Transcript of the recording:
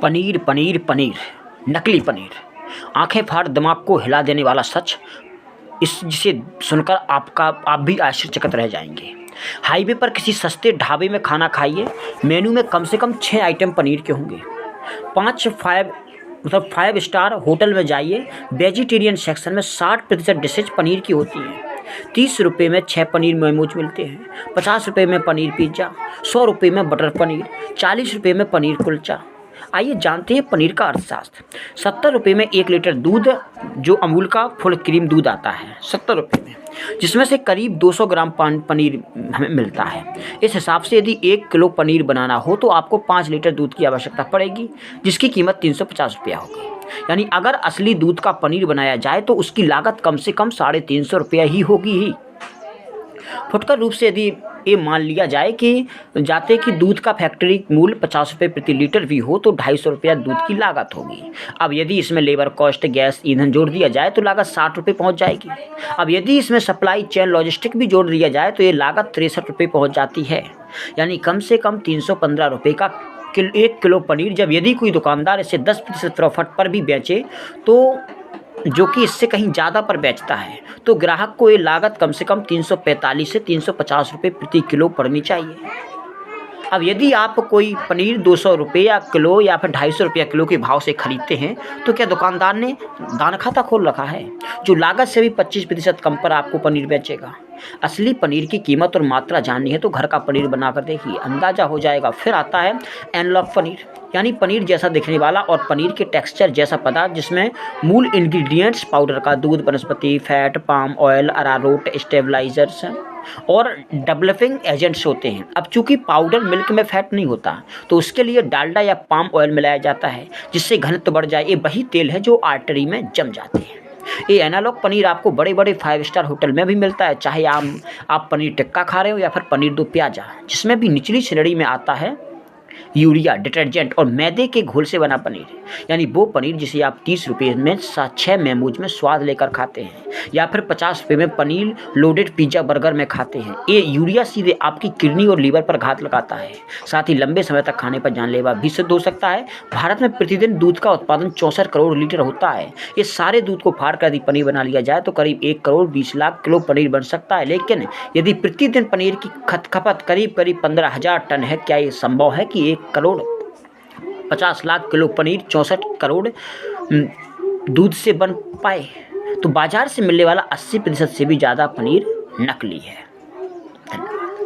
पनीर पनीर पनीर, नकली पनीर, आंखें फाड़ दिमाग को हिला देने वाला सच, जिसे सुनकर आप भी आश्चर्यचकित रह जाएंगे। हाईवे पर किसी सस्ते ढाबे में खाना खाइए, मेनू में कम से कम 6 आइटम पनीर के होंगे। 5 स्टार होटल में जाइए, वेजिटेरियन सेक्शन में 60% डिशेज पनीर की होती हैं। 30 रुपये में 6 पनीर मोमोज मिलते हैं, 50 रुपये में पनीर पिज्ज़ा, 100 रुपये में बटर पनीर, 40 रुपये में पनीर कुलचा। आइए जानते हैं पनीर का अर्थशास्त्र। 70 रुपये में 1 लीटर दूध, जो अमूल का फुल क्रीम दूध आता है 70 रुपये में, जिसमें से करीब 200 ग्राम पनीर हमें मिलता है। इस हिसाब से यदि 1 किलो पनीर बनाना हो तो आपको 5 लीटर दूध की आवश्यकता पड़ेगी, जिसकी कीमत 350 रुपया होगी। यानी अगर असली दूध का पनीर बनाया जाए तो उसकी लागत कम से कम 350 रुपया ही होगी ही। फुटकर रूप से यदि ये मान लिया जाए कि दूध का फैक्ट्री मूल्य 50 रुपये प्रति लीटर भी हो तो 250 रुपया दूध की लागत होगी। अब यदि इसमें लेबर कॉस्ट, गैस, ईंधन जोड़ दिया जाए तो लागत 60 रुपये पहुँच जाएगी। अब यदि इसमें सप्लाई चेन, लॉजिस्टिक भी जोड़ दिया जाए तो ये लागत 63 रुपये पहुँच जाती है। यानी कम से कम 315 रुपये का 1 किलो पनीर। जब यदि कोई दुकानदार इसे 10% प्रॉफिट पर भी बेचे, तो जो कि इससे कहीं ज़्यादा पर बेचता है, तो ग्राहक को ये लागत कम से कम 345 से 350 रुपये प्रति किलो पड़नी चाहिए। अब यदि आप कोई पनीर 200 रुपये या किलो या फिर 250 रुपया किलो के भाव से खरीदते हैं, तो क्या दुकानदार ने दान खाता खोल रखा है, जो लागत से भी 25% कम पर आपको पनीर बेचेगा? असली पनीर की कीमत और मात्रा जाननी है तो घर का पनीर बनाकर देखिए, अंदाज़ा हो जाएगा। फिर आता है एनालॉग पनीर, यानी पनीर जैसा दिखने वाला और पनीर के टेक्सचर जैसा पदार्थ, जिसमें मूल इंग्रेडिएंट्स पाउडर का दूध, वनस्पति फैट, पाम ऑयल, अरारोट, स्टेबलाइजर्स और डेवलपिंग एजेंट्स होते हैं। अब चूंकि पाउडर मिल्क में फैट नहीं होता, तो उसके लिए डालडा या पाम ऑयल मिलाया जाता है, जिससे घनत्व बढ़ जाए। ये वही तेल है जो आर्टरी में जम जाते हैं। ये एनालॉग पनीर आपको बड़े बड़े 5 स्टार होटल में भी मिलता है, चाहे आप पनीर टिक्का खा रहे हो या फिर पनीर दो प्याजा, जिसमें भी निचली श्रेणी में आता है यूरिया, डिटर्जेंट और मैदे के घोल से बना पनीर। यानी वो पनीर जिसे आप 30 रुपये में 6 मेमोज में स्वाद लेकर खाते हैं, या फिर 50 रुपये में पनीर लोडेड पिज्ज़ा बर्गर में खाते हैं। ये यूरिया सीधे आपकी किडनी और लीवर पर घात लगाता है, साथ ही लंबे समय तक खाने पर जानलेवा भी सिद्ध हो सकता है। भारत में प्रतिदिन दूध का उत्पादन 64 करोड़ लीटर होता है। ये सारे दूध को फाड़ कर यदि पनीर बना लिया जाए तो करीब 1 करोड़ 20 लाख किलो पनीर बन सकता है। लेकिन यदि प्रतिदिन पनीर की खपत करीब 15,000 टन है, क्या ये संभव है कि 1 करोड़ 50 लाख किलो पनीर 64 करोड़ दूध से बन पाए? तो बाजार से मिलने वाला 80% से भी ज़्यादा पनीर नकली है।